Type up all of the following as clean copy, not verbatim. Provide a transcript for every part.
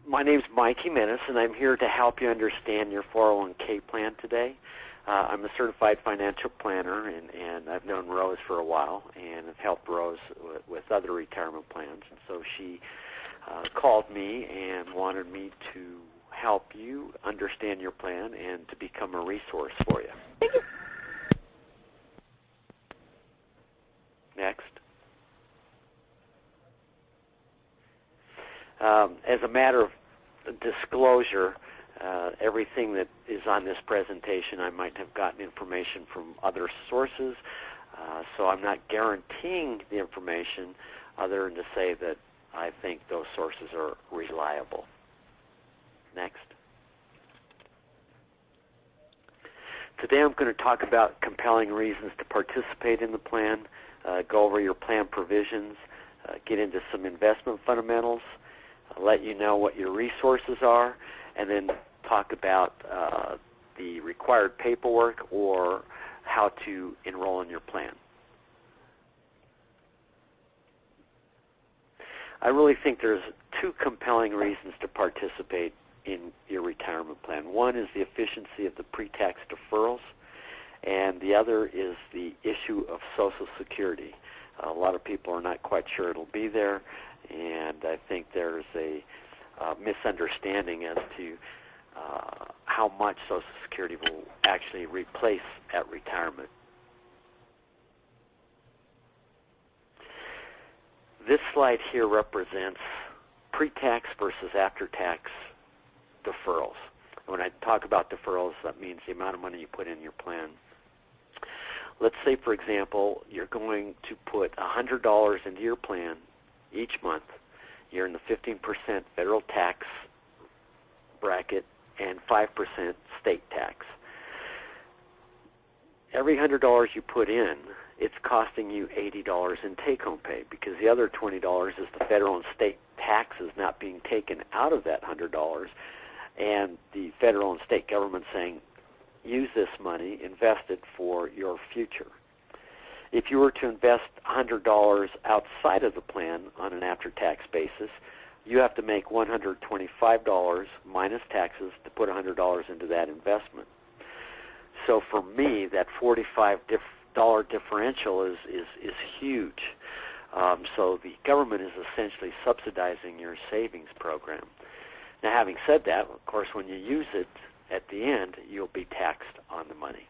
My name's Mike Jimenez, and I'm here to help you understand your 401k plan today. I'm a certified financial planner, and I've known Rose for a while, and have helped Rose with other retirement plans. And so she called me and wanted me to help you understand your plan and to become a resource for you. Thank you. Next. As a matter of disclosure, everything that is on this presentation, I might have gotten information from other sources, so I'm not guaranteeing the information other than to say that I think those sources are reliable. Next. Today I'm going to talk about compelling reasons to participate in the plan, go over your plan provisions, get into some investment fundamentals, let you know what your resources are, and then talk about the required paperwork or how to enroll in your plan. I really think there's two compelling reasons to participate in your retirement plan. One is the efficiency of the pre-tax deferrals, and the other is the issue of Social Security. A lot of people are not quite sure it'll be there, and I think there's a misunderstanding as to how much Social Security will actually replace at retirement. This slide here represents pre-tax versus after-tax deferrals. When I talk about deferrals, that means the amount of money you put in your plan. Let's say, for example, you're going to put $100 into your plan each month. You're in the 15% federal tax bracket and 5% state tax. Every $100 you put in, it's costing you $80 in take-home pay, because the other $20 is the federal and state taxes not being taken out of that $100, and the federal and state government saying, use this money, invest it for your future. If you were to invest $100 outside of the plan on an after-tax basis, you have to make $125 minus taxes to put $100 into that investment. So for me, that $45 differential is huge. So the government is essentially subsidizing your savings program. Now, having said that, of course, when you use it at the end, you'll be taxed on the money.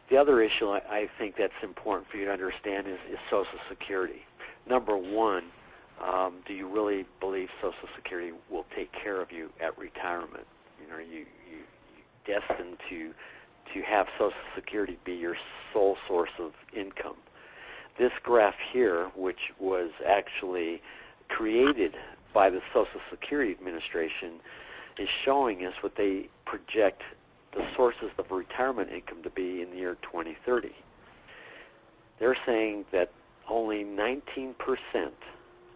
The other issue I think that's important for you to understand is Social Security. Number one, do you really believe Social Security will take care of you at retirement? You know, are you destined to have Social Security be your sole source of income? This graph here, which was actually created by the Social Security Administration, is showing us what they project the sources of retirement income to be in the year 2030. They're saying that only 19%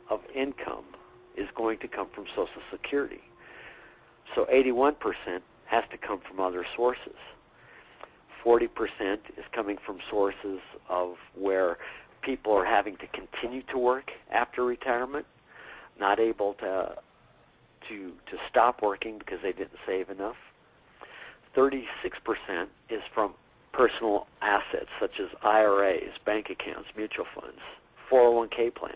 of income is going to come from Social Security. So 81% has to come from other sources. 40% is coming from sources of where people are having to continue to work after retirement, not able to stop working because they didn't save enough. 36% is from personal assets such as IRAs, bank accounts, mutual funds, 401k plans.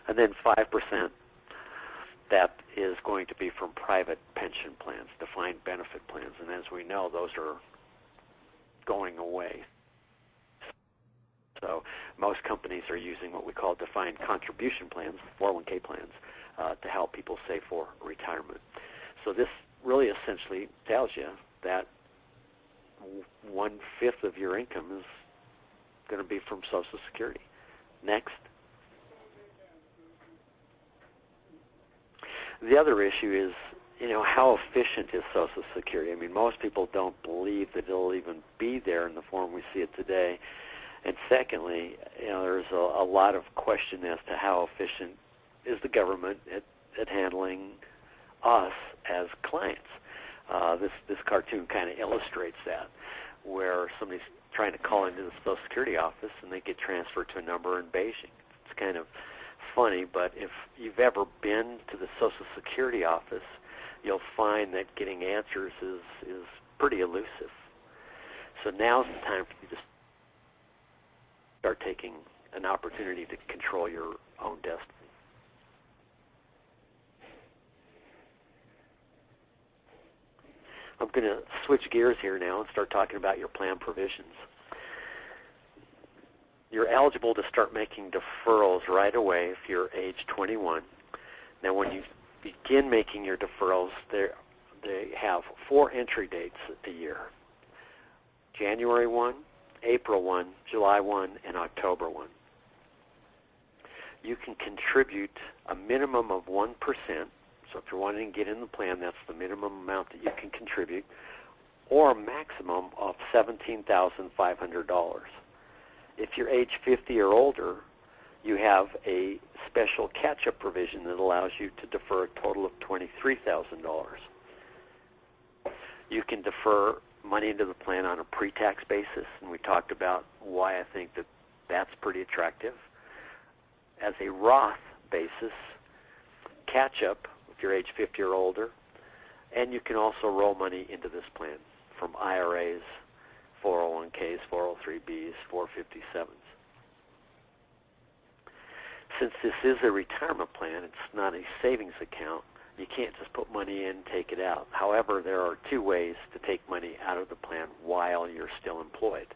And then 5%, that is going to be from private pension plans, defined benefit plans. And as we know, those are going away. So most companies are using what we call defined contribution plans, 401k plans, to help people save for retirement. So this really essentially tells you that 1/5 of your income is going to be from Social Security. Next. The other issue is, how efficient is Social Security? I mean, most people don't believe that it'll even be there in the form we see it today. And secondly, there's a lot of question as to how efficient is the government at handling us as clients. This cartoon kind of illustrates that, where somebody's trying to call into the Social Security office and they get transferred to a number in Beijing. It's kind of funny, but if you've ever been to the Social Security office, you'll find that getting answers is pretty elusive. So now's the time for you to start taking an opportunity to control your own destiny. I'm going to switch gears here now and start talking about your plan provisions. You're eligible to start making deferrals right away if you're age 21. Now, when you begin making your deferrals, they have 4 entry dates a year: January 1, April 1, July 1, and October 1. You can contribute a minimum of 1%. So if you're wanting to get in the plan, that's the minimum amount that you can contribute, or a maximum of $17,500. If you're age 50 or older, you have a special catch-up provision that allows you to defer a total of $23,000. You can defer money into the plan on a pre-tax basis, and we talked about why I think that that's pretty attractive. As a Roth basis, catch-up if you're age 50 or older, and you can also roll money into this plan from IRAs, 401ks, 403bs, 457s. Since this is a retirement plan, it's not a savings account, you can't just put money in and take it out. However, there are 2 ways to take money out of the plan while you're still employed.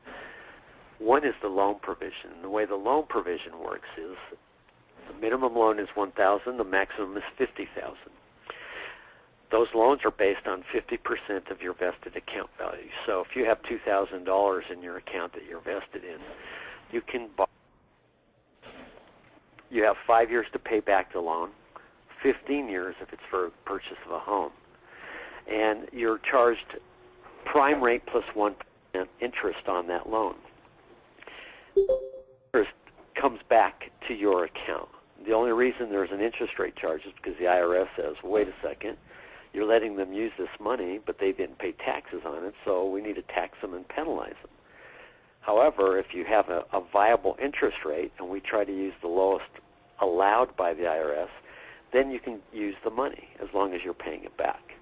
One is the loan provision. The way the loan provision works is the minimum loan is $1,000, the maximum is $50,000. Those loans are based on 50% of your vested account value. So if you have $2,000 in your account that you're vested in, you can borrow. You have 5 years to pay back the loan, 15 years if it's for purchase of a home. And you're charged prime rate plus 1% interest on that loan. Interest comes back to your account. The only reason there's an interest rate charge is because the IRS says, wait a second, you're letting them use this money, but they didn't pay taxes on it, so we need to tax them and penalize them. However, if you have a viable interest rate, and we try to use the lowest allowed by the IRS, then you can use the money as long as you're paying it back.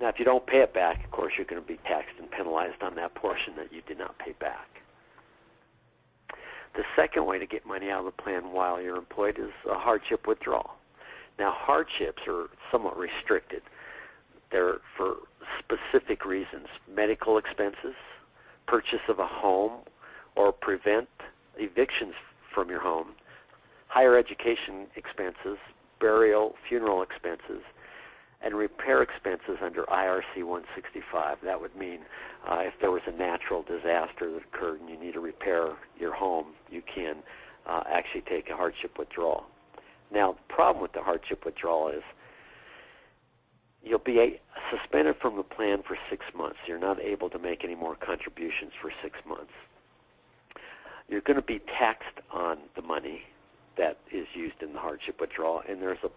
Now, if you don't pay it back, of course, you're going to be taxed and penalized on that portion that you did not pay back. The second way to get money out of the plan while you're employed is a hardship withdrawal. Now, hardships are somewhat restricted. They're for specific reasons: medical expenses, purchase of a home, or prevent evictions from your home, higher education expenses, burial, funeral expenses, and repair expenses under IRC 165. That would mean if there was a natural disaster that occurred and you need to repair your home, you can actually take a hardship withdrawal. Now, the problem with the hardship withdrawal is you'll be suspended from the plan for 6 months. You're not able to make any more contributions for 6 months. You're going to be taxed on the money that is used in the hardship withdrawal, and there's a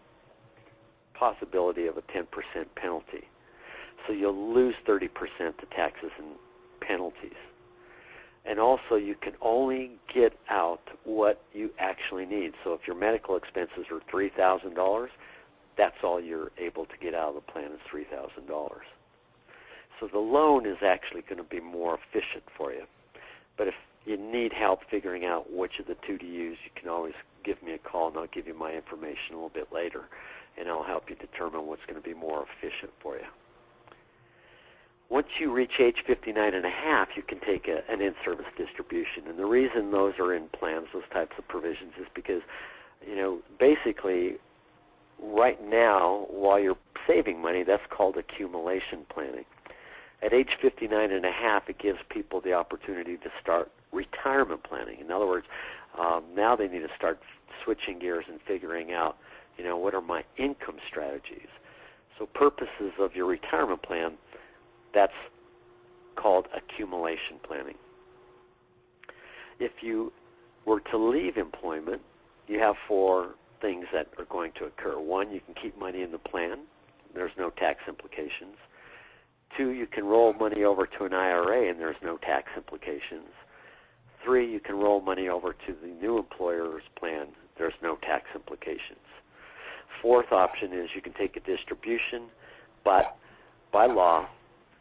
possibility of a 10% penalty. So you'll lose 30% to taxes and penalties. And also, you can only get out what you actually need. So if your medical expenses are $3,000, that's all you're able to get out of the plan is $3,000. So the loan is actually going to be more efficient for you. But if you need help figuring out which of the 2 to use, you can always give me a call, and I'll give you my information a little bit later, and I'll help you determine what's going to be more efficient for you. Once you reach age 59 and a half, you can take an in-service distribution. And the reason those are in plans, those types of provisions, is because, basically, right now, while you're saving money, that's called accumulation planning. At age 59 and a half, it gives people the opportunity to start retirement planning. In other words, now they need to start switching gears and figuring out, what are my income strategies? So purposes of your retirement plan, that's called accumulation planning. If you were to leave employment, you have 4 things that are going to occur. 1, you can keep money in the plan there's no tax implications. 2, you can roll money over to an IRA and there's no tax implications. 3, you can roll money over to the new employer's plan. There's no tax implications. 4th option is you can take a distribution, but by law,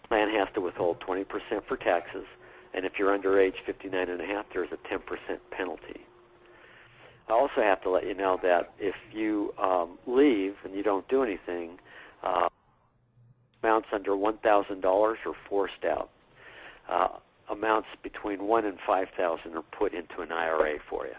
the plan has to withhold 20% for taxes, and if you're under age 59 and a half, there's a 10% penalty. I also have to let you know that if you leave and you don't do anything, amounts under $1,000 are forced out. Amounts between $1,000 and $5,000 are put into an IRA for you.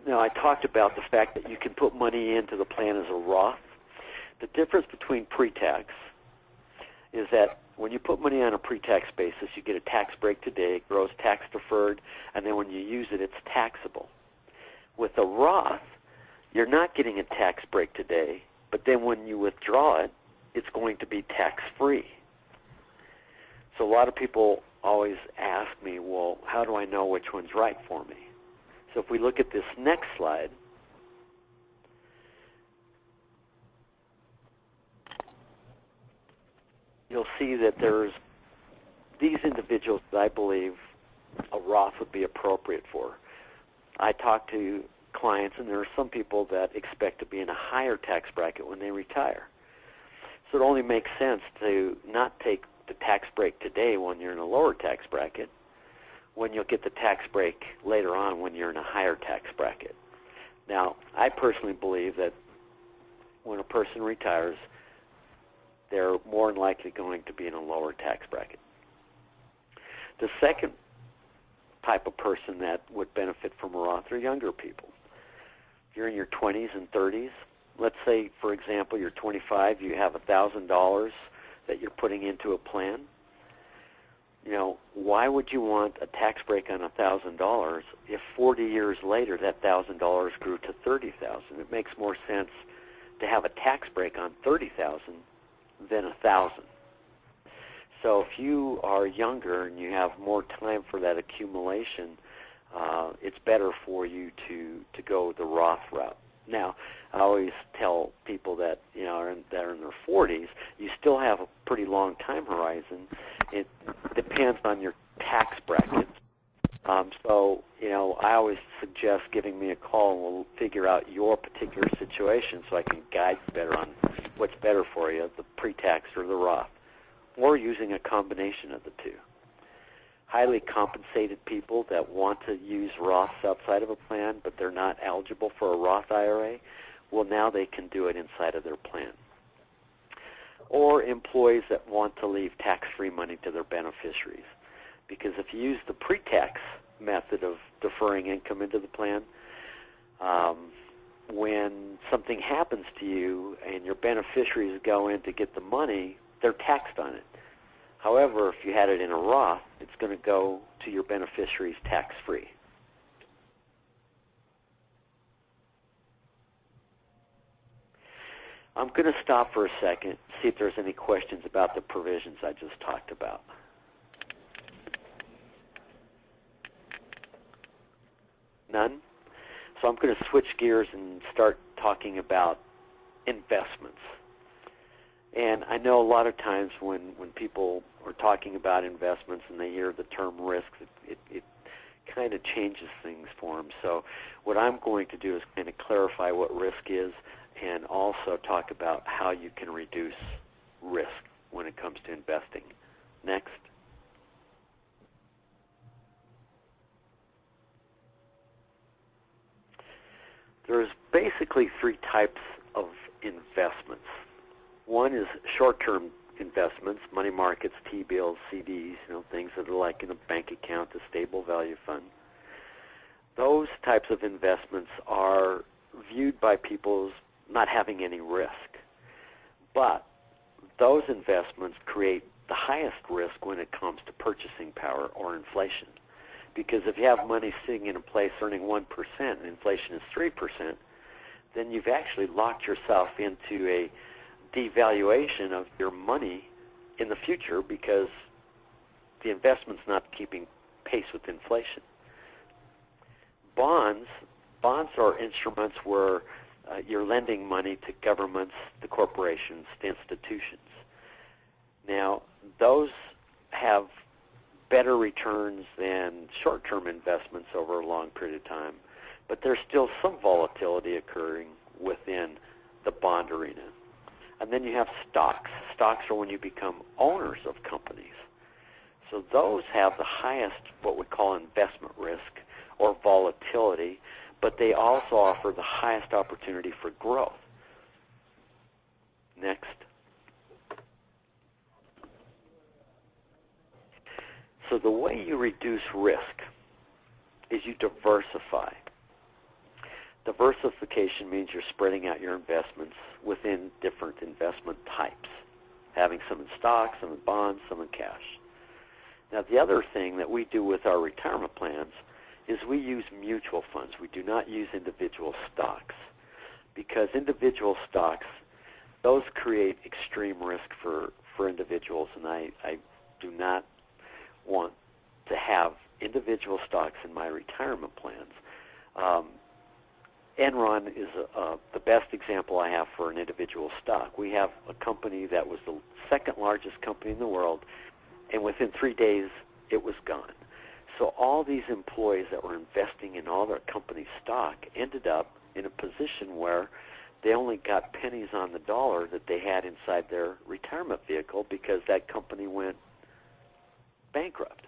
Now, I talked about the fact that you can put money into the plan as a Roth. The difference between pre-tax is that when you put money on a pre-tax basis, you get a tax break today, it grows tax deferred, and then when you use it, it's taxable. With a Roth, you're not getting a tax break today, but then when you withdraw it, it's going to be tax-free. So a lot of people always ask me, well, how do I know which one's right for me? So if we look at this next slide, you'll see that there's these individuals that I believe a Roth would be appropriate for. I talk to clients, and there are some people that expect to be in a higher tax bracket when they retire. So it only makes sense to not take the tax break today when you're in a lower tax bracket, when you'll get the tax break later on when you're in a higher tax bracket. Now, I personally believe that when a person retires, they're more than likely going to be in a lower tax bracket. The second type of person that would benefit from a Roth are younger people. If you're in your 20s and 30s, let's say, for example, you're 25, you have $1,000 that you're putting into a plan. You know, why would you want a tax break on $1,000 if 40 years later that $1,000 grew to $30,000? It makes more sense to have a tax break on $30,000 than $1,000. So if you are younger and you have more time for that accumulation, it's better for you to go the Roth route. Now, I always tell people that that are in their 40s, you still have a pretty long time horizon. It depends on your tax bracket. So I always suggest giving me a call, and we'll figure out your particular situation so I can guide you better on what's better for you, the pre-tax or the Roth, or using a combination of the two. Highly compensated people that want to use Roths outside of a plan, but they're not eligible for a Roth IRA, well, now they can do it inside of their plan. Or employees that want to leave tax-free money to their beneficiaries. Because if you use the pre-tax method of deferring income into the plan, when something happens to you and your beneficiaries go in to get the money, they're taxed on it. However, if you had it in a Roth, it's going to go to your beneficiaries tax-free. I'm going to stop for a second, see if there's any questions about the provisions I just talked about. None? So I'm going to switch gears and start talking about investments. And I know a lot of times when people are talking about investments and they hear the term risk, it kind of changes things for them. So what I'm going to do is kind of clarify what risk is and also talk about how you can reduce risk when it comes to investing. Next. There's basically three types of investments. One is short-term investments, money markets, T-bills, CDs, things that are like in a bank account, a stable value fund. Those types of investments are viewed by people as not having any risk. But those investments create the highest risk when it comes to purchasing power or inflation. Because if you have money sitting in a place earning 1% and inflation is 3%, then you've actually locked yourself into a devaluation of your money in the future because the investment's not keeping pace with inflation. Bonds are instruments where you're lending money to governments, to corporations, to institutions. Now, those have better returns than short-term investments over a long period of time, but there's still some volatility occurring within the bond arena. And then you have stocks. Stocks are when you become owners of companies. So those have the highest, what we call investment risk or volatility, but they also offer the highest opportunity for growth. Next. So the way you reduce risk is you diversify. Diversification means you're spreading out your investments within different investment types, having some in stocks, some in bonds, some in cash. Now, the other thing that we do with our retirement plans is we use mutual funds. We do not use individual stocks because individual stocks, those create extreme risk for individuals, and I do not want to have individual stocks in my retirement plans. Enron is the best example I have for an individual stock. We have a company that was the second largest company in the world, and within 3 days it was gone. So all these employees that were investing in all their company stock ended up in a position where they only got pennies on the dollar that they had inside their retirement vehicle because that company went bankrupt.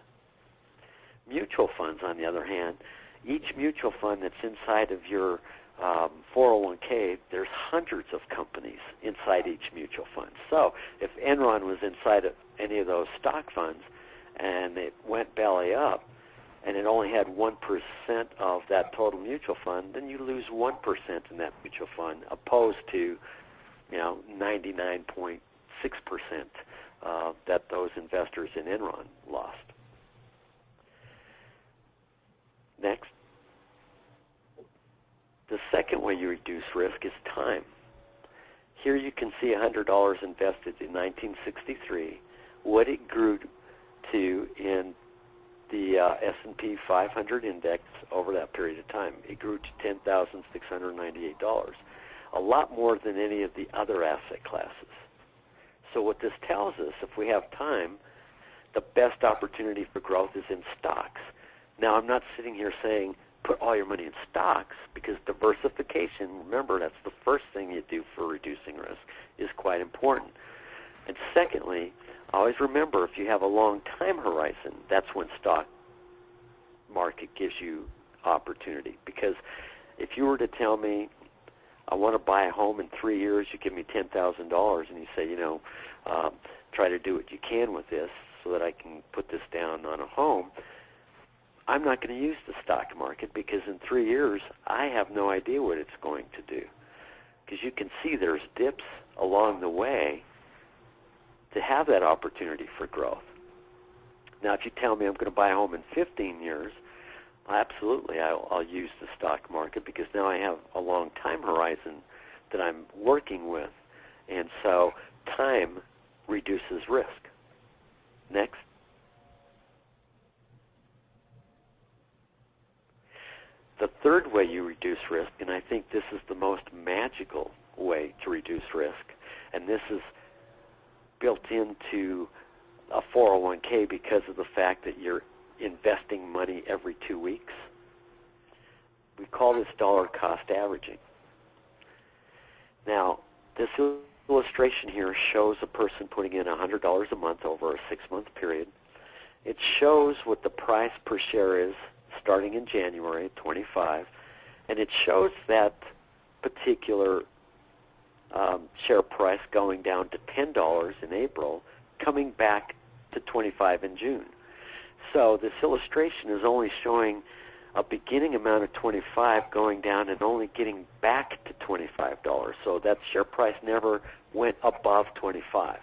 Mutual funds, on the other hand, each mutual fund that's inside of your 401k, there's hundreds of companies inside each mutual fund. So if Enron was inside of any of those stock funds and it went belly up and it only had 1% of that total mutual fund, then you lose 1% in that mutual fund opposed to 99.6% that those investors in Enron lost. Next. The second way you reduce risk is time. Here you can see $100 invested in 1963, what it grew to in the S&P 500 index over that period of time. It grew to $10,698, a lot more than any of the other asset classes. So what this tells us, if we have time, the best opportunity for growth is in stocks. Now, I'm not sitting here saying put all your money in stocks because diversification, remember, that's the first thing you do for reducing risk, is quite important. And secondly, always remember if you have a long time horizon, that's when stock market gives you opportunity. Because if you were to tell me, I want to buy a home in 3 years, you give me $10,000, and you say, try to do what you can with this so that I can put this down on a home, I'm not going to use the stock market because in 3 years, I have no idea what it's going to do. Because you can see there's dips along the way to have that opportunity for growth. Now, if you tell me I'm going to buy a home in 15 years, absolutely, I'll use the stock market because now I have a long time horizon that I'm working with. And so time reduces risk. Next. The third way you reduce risk, and I think this is the most magical way to reduce risk, and this is built into a 401k because of the fact that you're investing money every 2 weeks. We call this dollar cost averaging. Now, this illustration here shows a person putting in $100 a month over a 6-month period. It shows what the price per share is starting in January 25, and it shows that particular share price going down to $10 in April, coming back to 25 in June. So this illustration is only showing a beginning amount of 25 going down and only getting back to $25. So that share price never went above 25.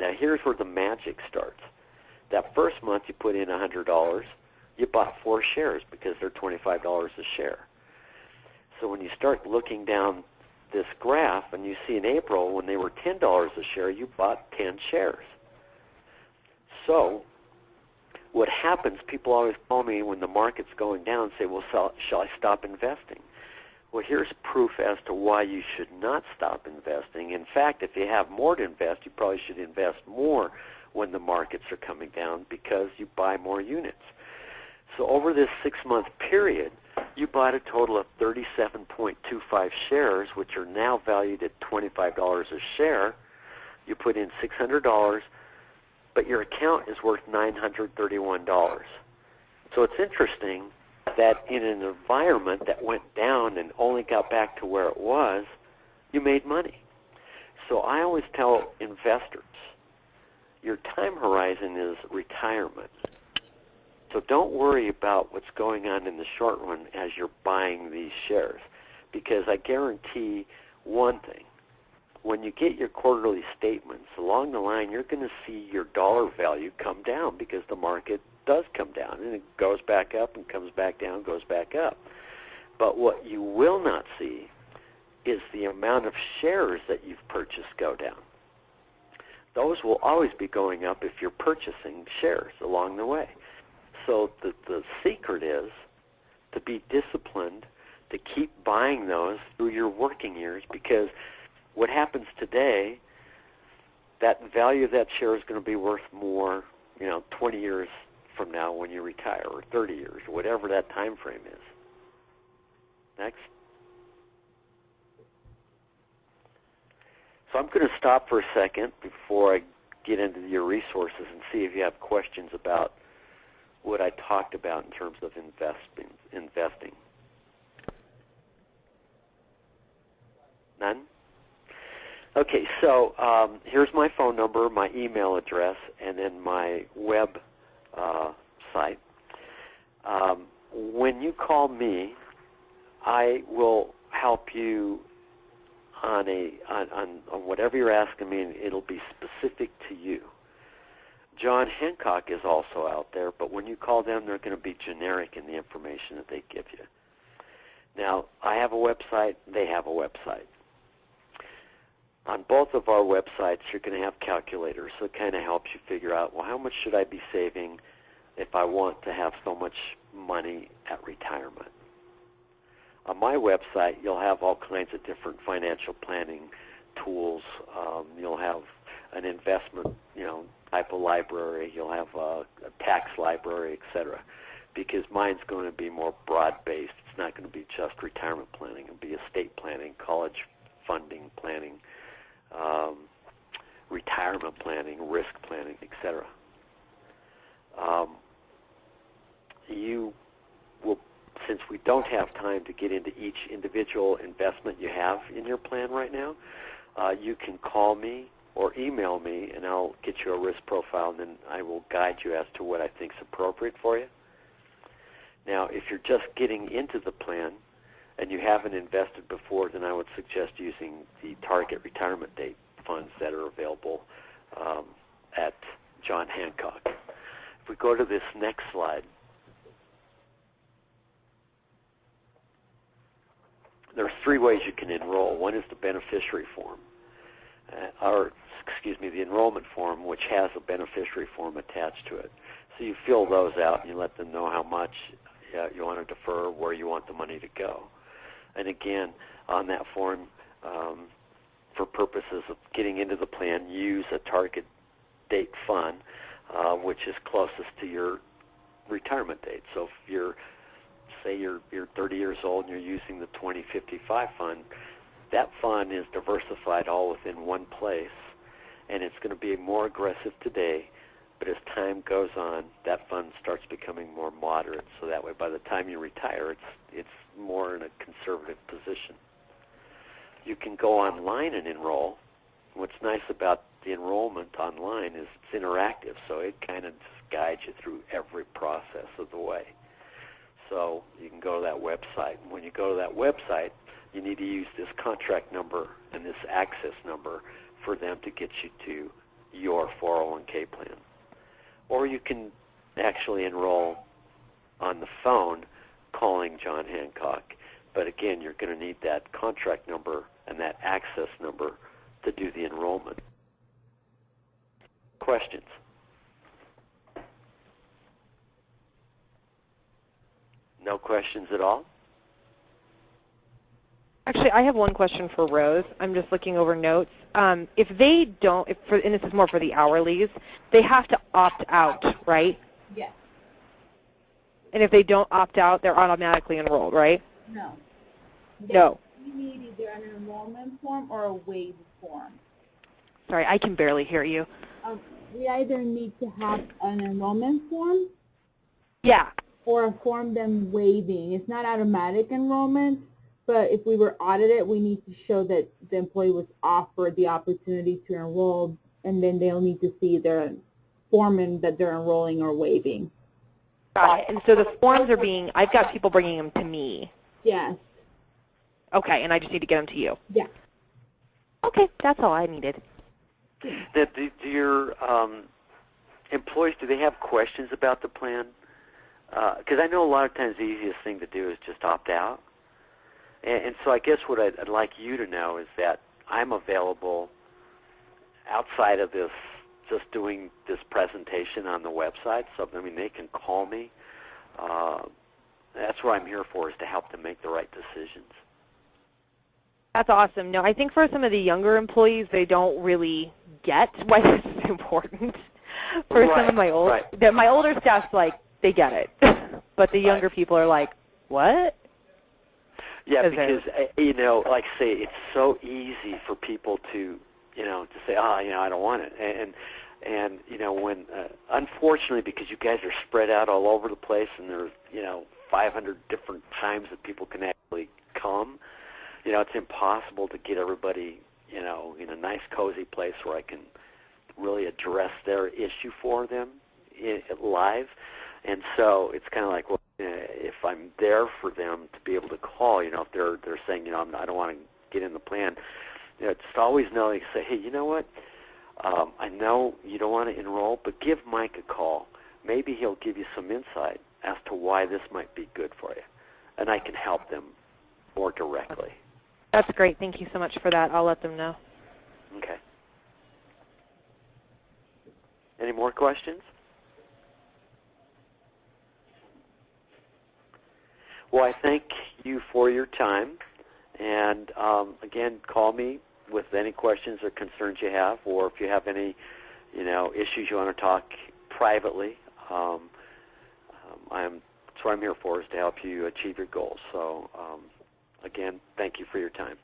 Now here's where the magic starts. That first month you put in $100, you bought 4 shares because they're $25 a share. So when you start looking down this graph and you see in April when they were $10 a share, you bought 10 shares. So what happens, people always call me when the market's going down and say, well, shall I stop investing? Well, here's proof as to why you should not stop investing. In fact, if you have more to invest, you probably should invest more when the markets are coming down because you buy more units. So over this 6-month period, you bought a total of 37.25 shares, which are now valued at $25 a share. You put in $600, but your account is worth $931. So it's interesting that in an environment that went down and only got back to where it was, you made money. So I always tell investors, your time horizon is retirement. So don't worry about what's going on in the short run as you're buying these shares, because I guarantee one thing. When you get your quarterly statements, along the line you're going to see your dollar value come down because the market does come down, and it goes back up and comes back down, goes back up. But what you will not see is the amount of shares that you've purchased go down. Those will always be going up if you're purchasing shares along the way. So the secret is to be disciplined, to keep buying those through your working years, because what happens today, that value of that share is going to be worth more, 20 years from now when you retire, or 30 years, or whatever that time frame is. Next. So I'm going to stop for a second before I get into your resources and see if you have questions about what I talked about in terms of investing. None? Okay, so here's my phone number, my email address, and then my web site. When you call me, I will help you on whatever you're asking me, and it'll be specific to you. John Hancock is also out there, but when you call them, they're going to be generic in the information that they give you. Now, I have a website, they have a website. On both of our websites, you're going to have calculators, so it kind of helps you figure out, well, how much should I be saving if I want to have so much money at retirement? On my website, you'll have all kinds of different financial planning tools. You'll have an investment, type of library. You'll have a tax library, etc. Because mine's going to be more broad-based. It's not going to be just retirement planning. It'll be estate planning, college funding planning, retirement planning, risk planning, etc. You will, since we don't have time to get into each individual investment you have in your plan right now, you can call me or email me, and I'll get you a risk profile, and then I will guide you as to what I think is appropriate for you. Now, if you're just getting into the plan and you haven't invested before, then I would suggest using the target retirement date funds that are available at John Hancock. If we go to this next slide, there are 3 ways you can enroll. One is the beneficiary form, the enrollment form, which has a beneficiary form attached to it. So you fill those out and you let them know how much you want to defer, where you want the money to go. And again, on that form, for purposes of getting into the plan, use a target date fund, which is closest to your retirement date. So if you're, say you're 30 years old and you're using the 2055 fund, that fund is diversified all within one place, and it's going to be more aggressive today, but as time goes on, that fund starts becoming more moderate, so that way by the time you retire, it's more in a conservative position. You can go online and enroll. What's nice about the enrollment online is it's interactive, so it kind of guides you through every process of the way. So you can go to that website, and when you go to that website, you need to use this contract number and this access number for them to get you to your 401k plan. Or you can actually enroll on the phone calling John Hancock. But again, you're going to need that contract number and that access number to do the enrollment. Questions? No questions at all? Actually, I have one question for Rose. I'm just looking over notes. If they don't, and this is more for the hourlies, they have to opt out, right? Yes. And if they don't opt out, they're automatically enrolled, right? No. No. You need either an enrollment form or a waive form. Sorry, I can barely hear you. We either need to have an enrollment form Yeah. or a form them waiving. It's not automatic enrollment, but if we were audited, we need to show that the employee was offered the opportunity to enroll, and then they'll need to see their form in that they're enrolling or waiving. Got it. And so the forms are being, I've got people bringing them to me. Yes. Okay, and I just need to get them to you. Yeah. Okay, that's all I needed. Do your employees, do they have questions about the plan? Because I know a lot of times the easiest thing to do is just opt out. And so I guess what I'd like you to know is that I'm available outside of this, just doing this presentation on the website. So, I mean, they can call me. That's what I'm here for, is to help them make the right decisions. That's awesome. No, I think for some of the younger employees, they don't really get why this is important. For some of my my older staff's like, they get it. But the younger people are like, what? Yeah, because, you know, like I say, it's so easy for people to, you know, to say, oh, you know, I don't want it. And you know, when, unfortunately, because you guys are spread out all over the place and there's, you know, 500 different times that people can actually come, you know, it's impossible to get everybody, you know, in a nice, cozy place where I can really address their issue for them live. And so it's kind of like, well, if I'm there for them to be able to call, you know, if they're saying, you know, I don't want to get in the plan, you know, just always know, you say, hey, you know what, I know you don't want to enroll, but give Mike a call. Maybe he'll give you some insight as to why this might be good for you, and I can help them more directly. That's great. Thank you so much for that. I'll let them know. Okay. Any more questions? Well, I thank you for your time, and again, call me with any questions or concerns you have, or if you have any, you know, issues you want to talk privately. That's what I'm here for, is to help you achieve your goals. So, again, thank you for your time.